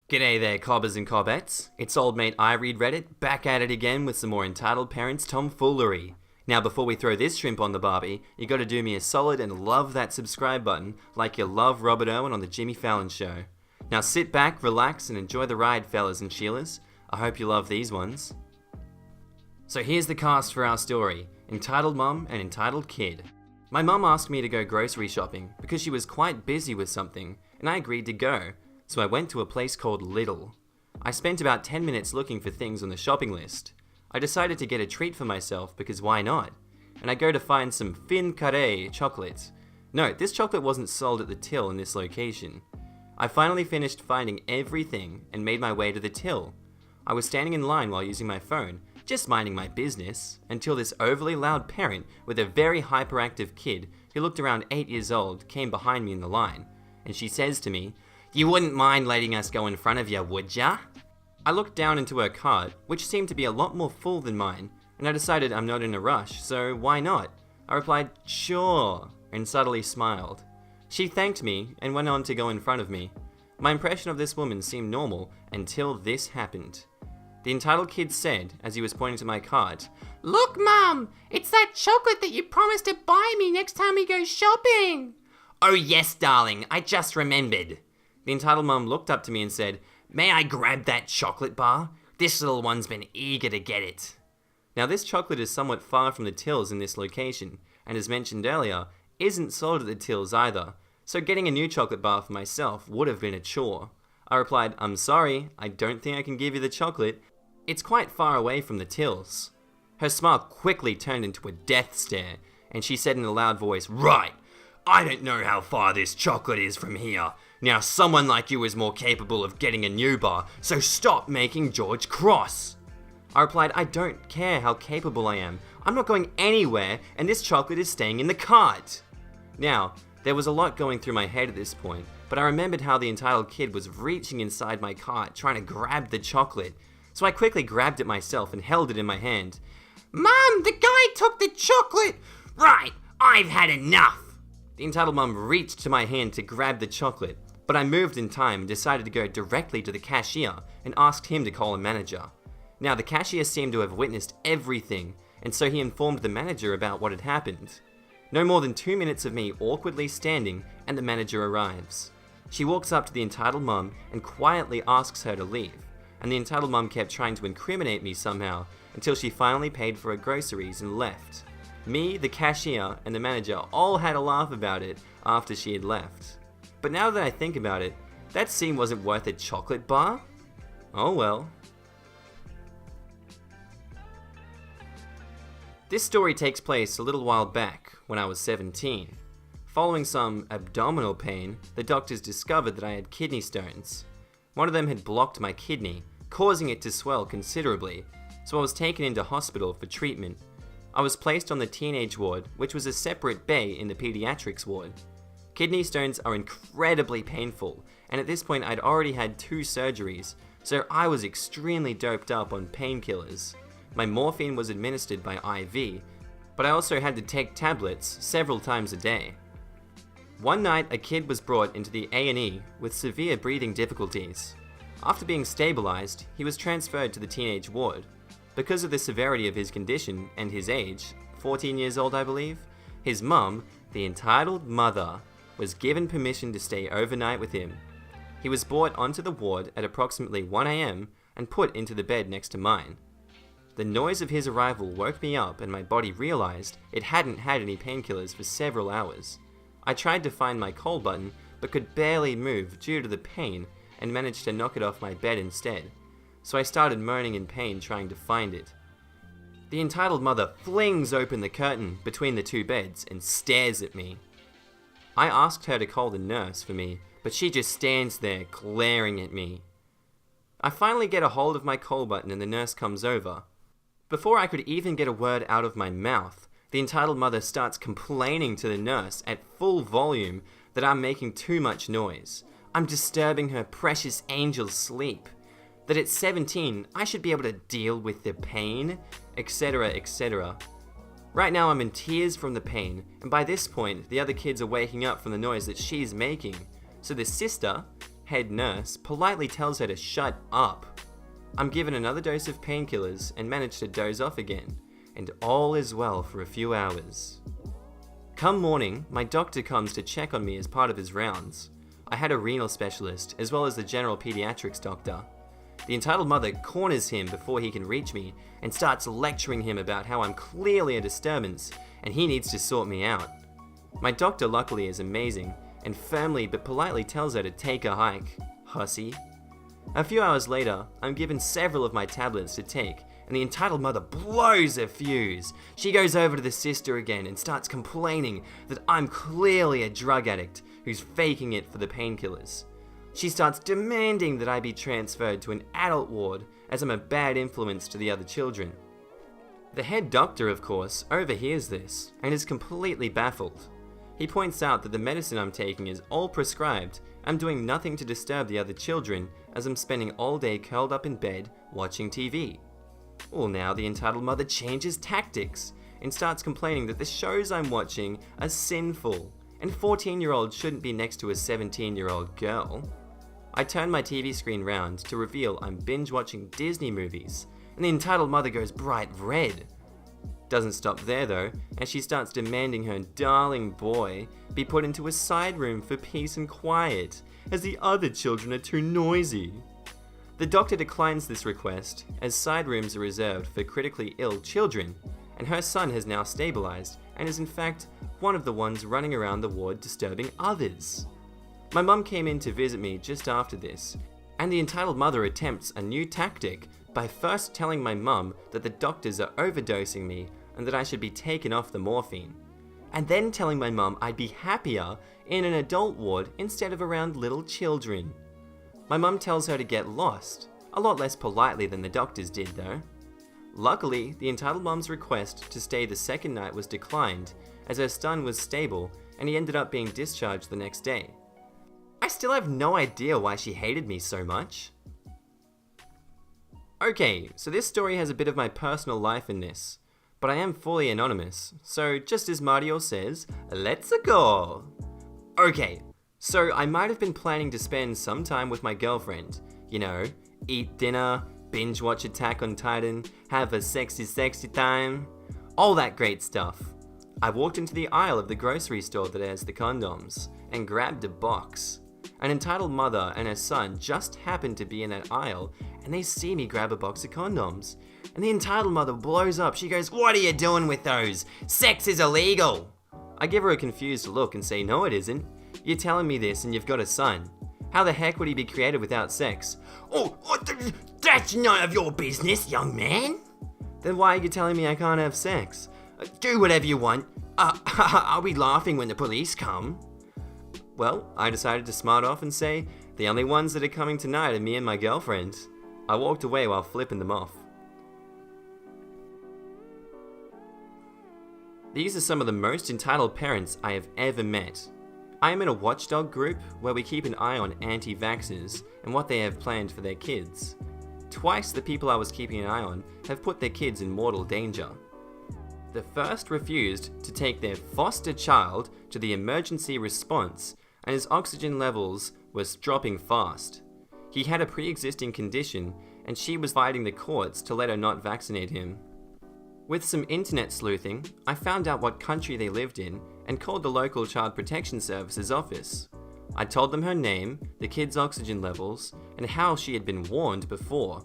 G'day there, cobbers and cobbettes. It's old mate I Read Reddit, back at it again with some more Entitled Parents tomfoolery. Now before we throw this shrimp on the barbie, you gotta do me a solid and love that subscribe button like you love Robert Irwin on the Jimmy Fallon Show. Now sit back, relax and enjoy the ride, fellas and Sheilas. I hope you love these ones. So here's the cast for our story, Entitled Mum and Entitled Kid. My mum asked me to go grocery shopping because she was quite busy with something, and I agreed to go. So I went to a place called Lidl. I spent about 10 minutes looking for things on the shopping list. I decided to get a treat for myself because why not? And I go to find some fin carré chocolate. No, this chocolate wasn't sold at the till in this location. I finally finished finding everything and made my way to the till. I was standing in line while using my phone, just minding my business, until this overly loud parent with a very hyperactive kid who looked around 8 years old came behind me in the line, and she says to me, "You wouldn't mind letting us go in front of you, would ya?" I looked down into her cart, which seemed to be a lot more full than mine, and I decided I'm not in a rush, so why not? I replied, "Sure," and subtly smiled. She thanked me and went on to go in front of me. My impression of this woman seemed normal until this happened. The entitled kid said, as he was pointing to my cart, "Look, Mum, it's that chocolate that you promised to buy me next time we go shopping." "Oh yes, darling, I just remembered." The entitled mum looked up to me and said, "May I grab that chocolate bar? This little one's been eager to get it." Now this chocolate is somewhat far from the tills in this location, and as mentioned earlier, isn't sold at the tills either, so getting a new chocolate bar for myself would have been a chore. I replied, "I'm sorry, I don't think I can give you the chocolate. It's quite far away from the tills." Her smile quickly turned into a death stare, and she said in a loud voice, "Right, I don't know how far this chocolate is from here. Now someone like you is more capable of getting a new bar, so stop making George cross." I replied, "I don't care how capable I am. I'm not going anywhere, and this chocolate is staying in the cart." Now, there was a lot going through my head at this point, but I remembered how the entitled kid was reaching inside my cart trying to grab the chocolate. So I quickly grabbed it myself and held it in my hand. "Mum, the guy took the chocolate!" "Right, I've had enough!" The entitled mum reached to my hand to grab the chocolate, but I moved in time and decided to go directly to the cashier and asked him to call a manager. Now the cashier seemed to have witnessed everything, and so he informed the manager about what had happened. No more than 2 minutes of me awkwardly standing and the manager arrives. She walks up to the entitled mum and quietly asks her to leave, and the entitled mum kept trying to incriminate me somehow until she finally paid for her groceries and left. Me, the cashier, and the manager all had a laugh about it after she had left. But now that I think about it, that scene wasn't worth a chocolate bar? Oh well. This story takes place a little while back when I was 17. Following some abdominal pain, the doctors discovered that I had kidney stones. One of them had blocked my kidney, causing it to swell considerably, so I was taken into hospital for treatment. I was placed on the teenage ward, which was a separate bay in the pediatrics ward. Kidney stones are incredibly painful, and at this point I'd already had 2 surgeries, so I was extremely doped up on painkillers. My morphine was administered by IV, but I also had to take tablets several times a day. One night a kid was brought into the A&E with severe breathing difficulties. After being stabilized, he was transferred to the teenage ward. Because of the severity of his condition and his age, 14 years old I believe, his mum, the entitled mother, was given permission to stay overnight with him. He was brought onto the ward at approximately 1 AM and put into the bed next to mine. The noise of his arrival woke me up and my body realized it hadn't had any painkillers for several hours. I tried to find my call button but could barely move due to the pain and managed to knock it off my bed instead. So I started moaning in pain trying to find it. The entitled mother flings open the curtain between the 2 beds and stares at me. I asked her to call the nurse for me, but she just stands there glaring at me. I finally get a hold of my call button and the nurse comes over. Before I could even get a word out of my mouth, the entitled mother starts complaining to the nurse at full volume that I'm making too much noise. I'm disturbing her precious angel's sleep. That at 17, I should be able to deal with the pain, etc, etc. Right now I'm in tears from the pain, and by this point, the other kids are waking up from the noise that she's making. So the sister, head nurse politely tells her to shut up. I'm given another dose of painkillers and manage to doze off again, and all is well for a few hours. Come morning, my doctor comes to check on me as part of his rounds. I had a renal specialist as well as the general pediatrics doctor. The entitled mother corners him before he can reach me and starts lecturing him about how I'm clearly a disturbance and he needs to sort me out. My doctor luckily is amazing and firmly but politely tells her to take a hike, hussy. A few hours later, I'm given several of my tablets to take and the entitled mother blows a fuse. She goes over to the sister again and starts complaining that I'm clearly a drug addict who's faking it for the painkillers. She starts demanding that I be transferred to an adult ward as I'm a bad influence to the other children. The head doctor, of course, overhears this and is completely baffled. He points out that the medicine I'm taking is all prescribed. I'm doing nothing to disturb the other children as I'm spending all day curled up in bed watching TV. Well, now the entitled mother changes tactics and starts complaining that the shows I'm watching are sinful and 14-year-olds shouldn't be next to a 17-year-old girl. I turn my TV screen round to reveal I'm binge watching Disney movies, and the entitled mother goes bright red. Doesn't stop there though, as she starts demanding her darling boy be put into a side room for peace and quiet, as the other children are too noisy. The doctor declines this request, as side rooms are reserved for critically ill children, and her son has now stabilized and is in fact one of the ones running around the ward disturbing others. My mum came in to visit me just after this, and the entitled mother attempts a new tactic by first telling my mum that the doctors are overdosing me and that I should be taken off the morphine, and then telling my mum I'd be happier in an adult ward instead of around little children. My mum tells her to get lost, a lot less politely than the doctors did though. Luckily, the entitled mum's request to stay the second night was declined, as her son was stable and he ended up being discharged the next day. I still have no idea why she hated me so much. Okay, so this story has a bit of my personal life in this, but I am fully anonymous, so just as Mario says, let's go! Okay, so I might have been planning to spend some time with my girlfriend, you know, eat dinner, binge watch Attack on Titan, have a sexy time, all that great stuff. I walked into the aisle of the grocery store that has the condoms, and grabbed a box. An entitled mother and her son just happened to be in that aisle, and they see me grab a box of condoms. And the entitled mother blows up. She goes, "What are you doing with those? Sex is illegal!" I give her a confused look and say, "No, it isn't. You're telling me this and you've got a son. How the heck would he be created without sex?" That's none of your business, young man." "Then why are you telling me I can't have sex?" Do whatever you want. Are we laughing when the police come?" Well, I decided to smart off and say, "The only ones that are coming tonight are me and my girlfriend." I walked away while flipping them off. These are some of the most entitled parents I have ever met. I am in a watchdog group where we keep an eye on anti-vaxxers and what they have planned for their kids. Twice the people I was keeping an eye on have put their kids in mortal danger. The first refused to take their foster child to the emergency response, and his oxygen levels was dropping fast. He had a pre-existing condition, and she was fighting the courts to let her not vaccinate him. With some internet sleuthing, I found out what country they lived in and called the local Child Protection Services office. I told them her name, the kid's oxygen levels, and how she had been warned before.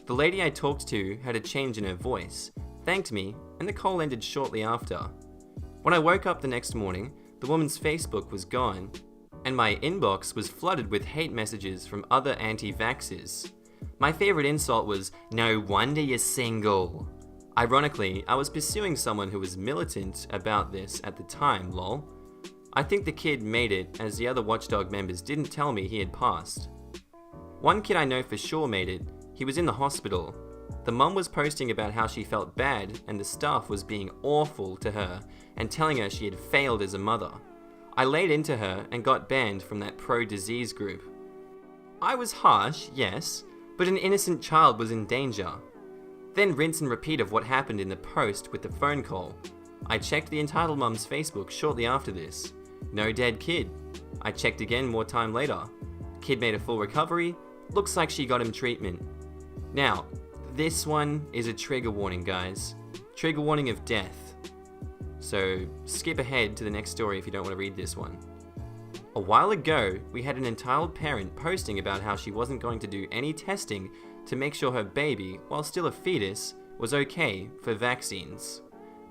The lady I talked to had a change in her voice, thanked me, and the call ended shortly after. When I woke up the next morning, the woman's Facebook was gone, and my inbox was flooded with hate messages from other anti-vaxxers. My favorite insult was, "No wonder you're single." Ironically, I was pursuing someone who was militant about this at the time, lol. I think the kid made it, as the other watchdog members didn't tell me he had passed. One kid I know for sure made it. He was in the hospital. The mum was posting about how she felt bad and the staff was being awful to her and telling her she had failed as a mother. I laid into her and got banned from that pro-disease group. I was harsh, yes, but an innocent child was in danger. Then rinse and repeat of what happened in the post with the phone call. I checked the entitled mum's Facebook shortly after this. No dead kid. I checked again more time later. kid made a full recovery. Looks like she got him treatment. Now, this one is a trigger warning, guys. Trigger warning of death. So skip ahead to the next story if you don't want to read this one. A while ago, we had an entitled parent posting about how she wasn't going to do any testing to make sure her baby, while still a fetus, was okay for vaccines.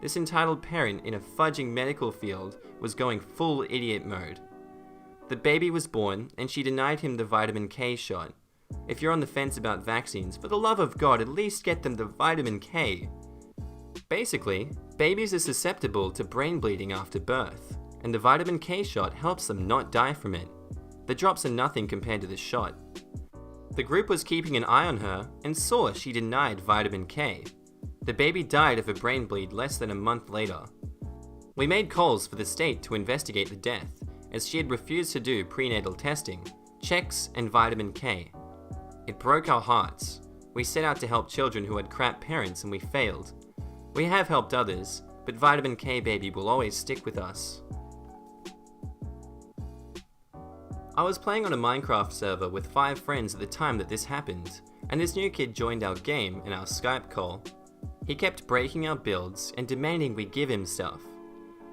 This entitled parent in a fudging medical field was going full idiot mode. The baby was born and she denied him the vitamin K shot. If you're on the fence about vaccines, for the love of God, at least get them the vitamin K. Basically, babies are susceptible to brain bleeding after birth, and the vitamin K shot helps them not die from it. The drops are nothing compared to the shot. The group was keeping an eye on her and saw she denied vitamin K. The baby died of a brain bleed less than a month later. We made calls for the state to investigate the death, as she had refused to do prenatal testing, checks, and vitamin K. It broke our hearts. We set out to help children who had crap parents and we failed. We have helped others, but vitamin K baby will always stick with us. I was playing on a Minecraft server with 5 friends at the time that this happened, and this new kid joined our game in our Skype call. He kept breaking our builds and demanding we give him stuff.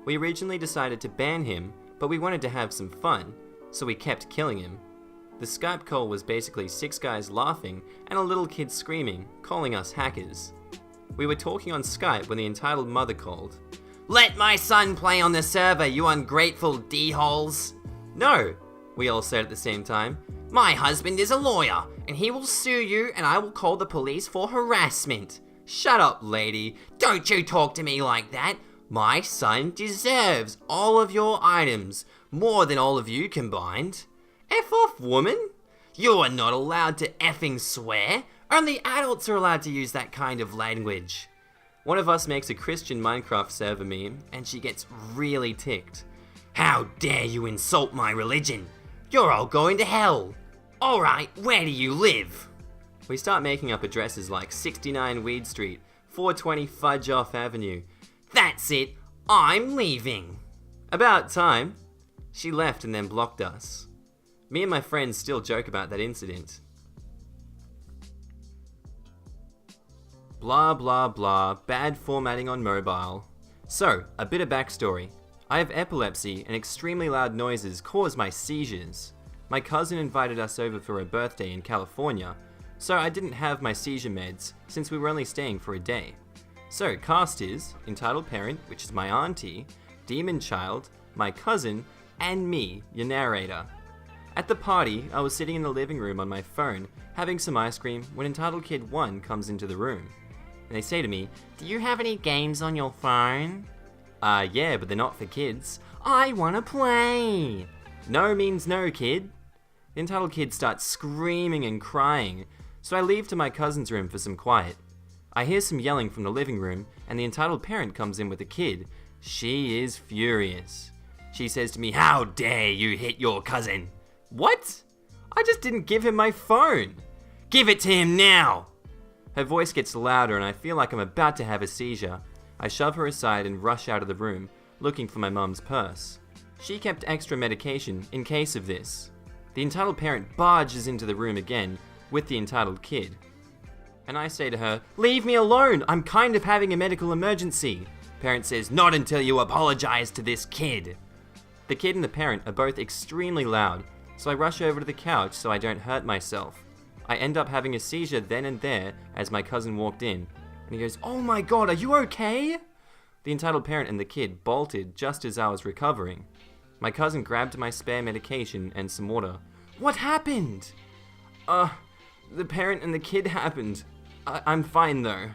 We originally decided to ban him, but we wanted to have some fun, so we kept killing him. The Skype call was basically 6 guys laughing and a little kid screaming, calling us hackers. We were talking on Skype when the entitled mother called. Let my son play on the server, you ungrateful d-holes. No, we all said at the same time. My husband is a lawyer, and he will sue you, and I will call the police for harassment. Shut up, lady. Don't you talk to me like that. My son deserves all of your items, more than all of you combined. F off, woman. You are not allowed to effing swear. Only adults are allowed to use that kind of language. One of us makes a Christian Minecraft server meme, and she gets really ticked. How dare you insult my religion? You're all going to hell. Alright, where do you live? We start making up addresses like 69 Weed Street, 420 Fudge Off Avenue. That's it, I'm leaving. About time. She left and then blocked us. Me and my friends still joke about that incident. Blah blah blah, bad formatting on mobile. So, a bit of backstory. I have epilepsy and extremely loud noises cause my seizures. My cousin invited us over for her birthday in California, so I didn't have my seizure meds since we were only staying for a day. So cast is entitled parent, which is my auntie, demon child, my cousin, and me, your narrator. At the party, I was sitting in the living room on my phone, having some ice cream when entitled kid 1 comes into the room. And they say to me, "Do you have any games on your phone?" Yeah, but they're not for kids." "I wanna play." "No means no, kid." The entitled kid starts screaming and crying, so I leave to my cousin's room for some quiet. I hear some yelling from the living room, and the entitled parent comes in with the kid. She is furious. She says to me, "How dare you hit your cousin?" "What? I just didn't give him my phone." "Give it to him now." Her voice gets louder and I feel like I'm about to have a seizure. I shove her aside and rush out of the room, looking for my mum's purse. She kept extra medication in case of this. The entitled parent barges into the room again with the entitled kid. And I say to her, "Leave me alone, I'm kind of having a medical emergency." Parent says, "Not until you apologize to this kid." The kid and the parent are both extremely loud, so I rush over to the couch so I don't hurt myself. I end up having a seizure then and there as my cousin walked in, and he goes, "Oh my God, are you okay?" The entitled parent and the kid bolted just as I was recovering. My cousin grabbed my spare medication and some water. "What happened?" The parent and the kid happened. I'm fine though."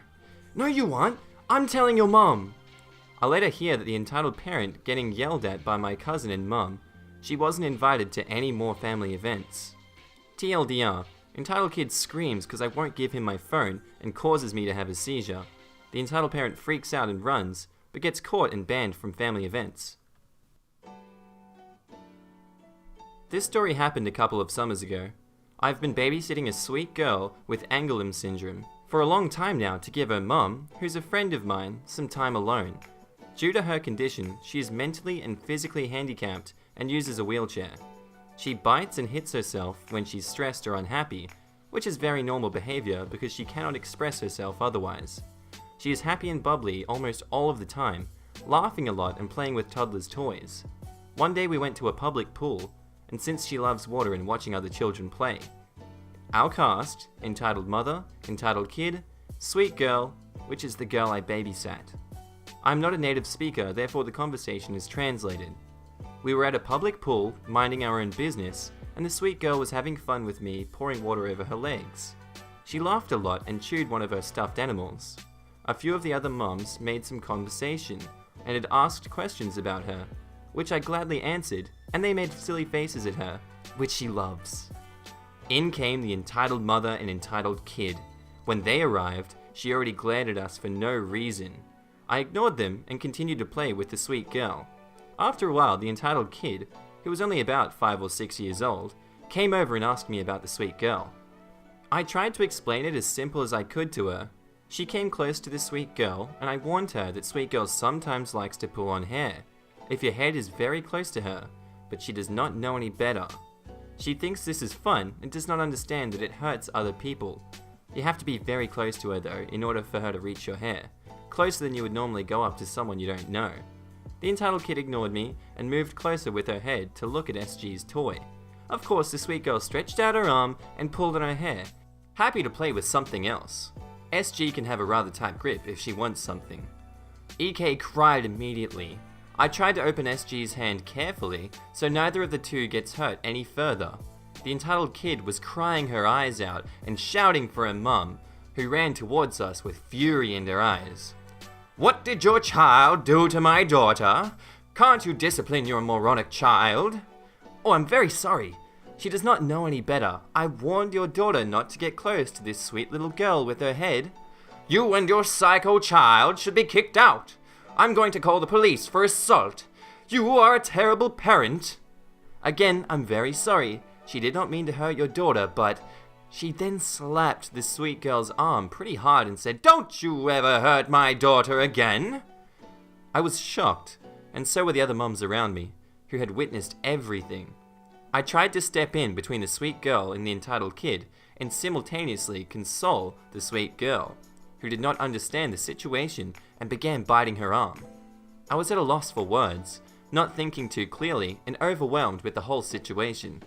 "No you aren't, I'm telling your mom." I later hear that the entitled parent getting yelled at by my cousin and mum. She wasn't invited to any more family events. TLDR, entitled kid screams because I won't give him my phone and causes me to have a seizure. The entitled parent freaks out and runs, but gets caught and banned from family events. This story happened a couple of summers ago. I've been babysitting a sweet girl with Angelman syndrome for a long time now to give her mum, who's a friend of mine, some time alone. Due to her condition, she is mentally and physically handicapped and uses a wheelchair. She bites and hits herself when she's stressed or unhappy, which is very normal behavior because she cannot express herself otherwise. She is happy and bubbly almost all of the time, laughing a lot and playing with toddlers' toys. One day we went to a public pool, and since she loves water and watching other children play. Our cast: entitled mother, entitled kid, sweet girl, which is the girl I babysat. I'm not a native speaker, therefore the conversation is translated. We were at a public pool, minding our own business, and the sweet girl was having fun with me, pouring water over her legs. She laughed a lot and chewed one of her stuffed animals. A few of the other mums made some conversation, and had asked questions about her, which I gladly answered, and they made silly faces at her, which she loves. In came the entitled mother and entitled kid. When they arrived, she already glared at us for no reason. I ignored them and continued to play with the sweet girl. After a while, the entitled kid, who was only about 5 or 6 years old, came over and asked me about the sweet girl. I tried to explain it as simple as I could to her. She came close to the sweet girl, and I warned her that sweet girl sometimes likes to pull on hair, if your head is very close to her, but she does not know any better. She thinks this is fun and does not understand that it hurts other people. You have to be very close to her though in order for her to reach your hair, closer than you would normally go up to someone you don't know. The entitled kid ignored me and moved closer with her head to look at SG's toy. Of course, the sweet girl stretched out her arm and pulled on her hair, happy to play with something else. SG can have a rather tight grip if she wants something. EK cried immediately. I tried to open SG's hand carefully so neither of the two gets hurt any further. The entitled kid was crying her eyes out and shouting for her mum, who ran towards us with fury in her eyes. "What did your child do to my daughter? Can't you discipline your moronic child?" "Oh, I'm very sorry. She does not know any better. I warned your daughter not to get close to this sweet little girl with her head." "You and your psycho child should be kicked out. I'm going to call the police for assault. You are a terrible parent." "Again, I'm very sorry. She did not mean to hurt your daughter, but..." She then slapped the sweet girl's arm pretty hard and said, "Don't you ever hurt my daughter again." I was shocked, and so were the other mums around me, who had witnessed everything. I tried to step in between the sweet girl and the entitled kid, and simultaneously console the sweet girl, who did not understand the situation and began biting her arm. I was at a loss for words, not thinking too clearly and overwhelmed with the whole situation.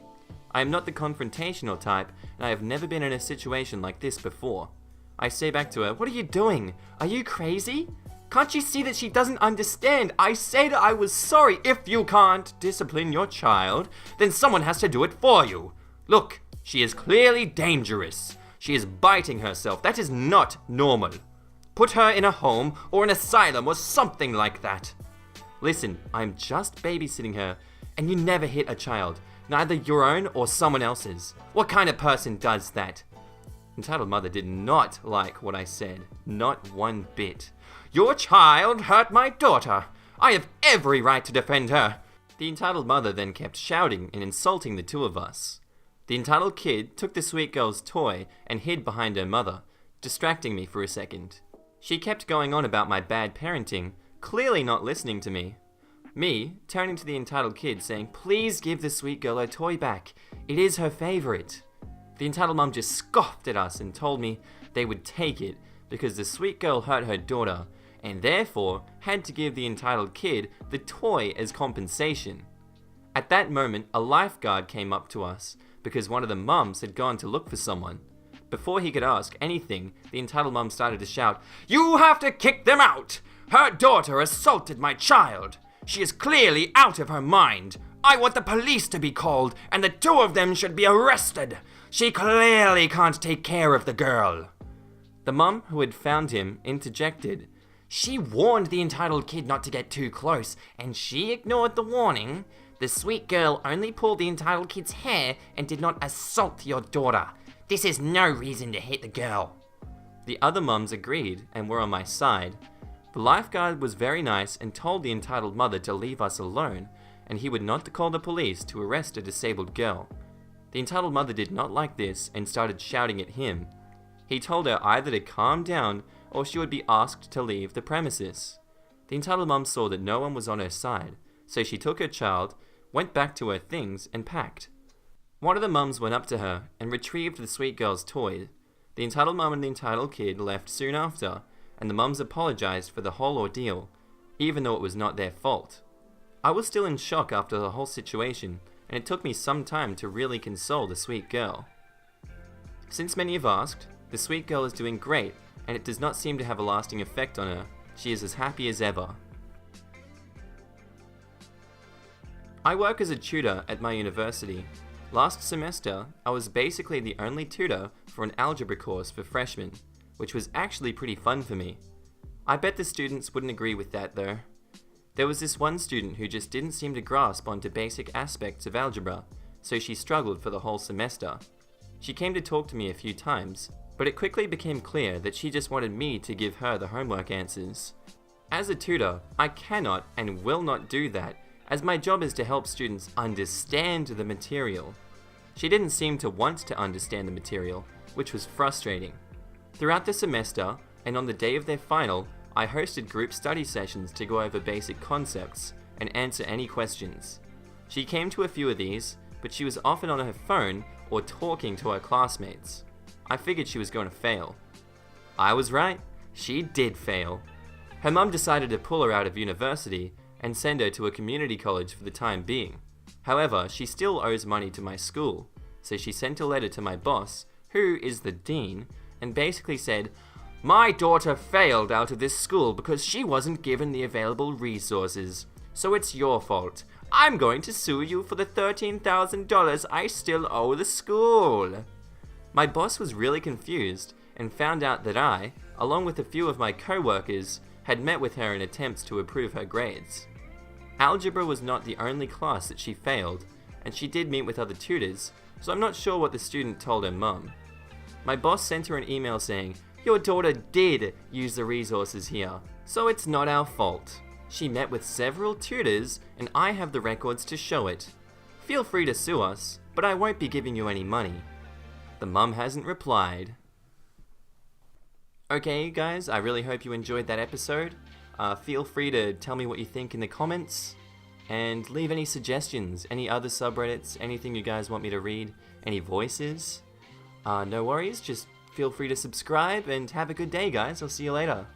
I am not the confrontational type, and I have never been in a situation like this before. I say back to her, "What are you doing? Are you crazy? Can't you see that she doesn't understand? I said I was sorry. If you can't discipline your child, then someone has to do it for you. Look, she is clearly dangerous. She is biting herself. That is not normal. Put her in a home or an asylum or something like that." "Listen, I'm just babysitting her, and you never hit a child. Neither your own or someone else's. What kind of person does that?" Entitled mother did not like what I said. Not one bit. "Your child hurt my daughter. I have every right to defend her." The entitled mother then kept shouting and insulting the two of us. The entitled kid took the sweet girl's toy and hid behind her mother, distracting me for a second. She kept going on about my bad parenting, clearly not listening to me. Me, turning to the entitled kid saying, "Please give the sweet girl her toy back. It is her favorite." The entitled mum just scoffed at us and told me they would take it because the sweet girl hurt her daughter and therefore had to give the entitled kid the toy as compensation. At that moment, a lifeguard came up to us because one of the mums had gone to look for someone. Before he could ask anything, the entitled mum started to shout, "You have to kick them out! Her daughter assaulted my child! She is clearly out of her mind! I want the police to be called, and the two of them should be arrested! She clearly can't take care of the girl!" The mum who had found him interjected, "She warned the entitled kid not to get too close, and she ignored the warning. The sweet girl only pulled the entitled kid's hair and did not assault your daughter. This is no reason to hit the girl." The other mums agreed and were on my side. The lifeguard was very nice and told the entitled mother to leave us alone, and he would not call the police to arrest a disabled girl. The entitled mother did not like this and started shouting at him. He told her either to calm down or she would be asked to leave the premises. The entitled mum saw that no one was on her side, so she took her child, went back to her things and packed. One of the mums went up to her and retrieved the sweet girl's toy. The entitled mum and the entitled kid left soon after, and the mums apologized for the whole ordeal, even though it was not their fault. I was still in shock after the whole situation, and it took me some time to really console the sweet girl. Since many have asked, the sweet girl is doing great, and it does not seem to have a lasting effect on her. She is as happy as ever. I work as a tutor at my university. Last semester, I was basically the only tutor for an algebra course for freshmen, which was actually pretty fun for me. I bet the students wouldn't agree with that though. There was this one student who just didn't seem to grasp onto basic aspects of algebra, so she struggled for the whole semester. She came to talk to me a few times, but it quickly became clear that she just wanted me to give her the homework answers. As a tutor, I cannot and will not do that, as my job is to help students understand the material. She didn't seem to want to understand the material, which was frustrating. Throughout the semester, and on the day of their final, I hosted group study sessions to go over basic concepts and answer any questions. She came to a few of these, but she was often on her phone or talking to her classmates. I figured she was going to fail. I was right, she did fail. Her mum decided to pull her out of university and send her to a community college for the time being. However, she still owes money to my school, so she sent a letter to my boss, who is the dean, and basically said, "My daughter failed out of this school because she wasn't given the available resources, so it's your fault. I'm going to sue you for the $13,000 I still owe the school." My boss was really confused and found out that I, along with a few of my co-workers, had met with her in attempts to improve her grades. Algebra was not the only class that she failed, and she did meet with other tutors, so I'm not sure what the student told her mum. My boss sent her an email saying, "Your daughter did use the resources here, so it's not our fault. She met with several tutors, and I have the records to show it. Feel free to sue us, but I won't be giving you any money." The mum hasn't replied. Okay guys, I really hope you enjoyed that episode. Feel free to tell me what you think in the comments, and leave any suggestions, any other subreddits, anything you guys want me to read, any voices. No worries, just feel free to subscribe, and have a good day guys, I'll see you later.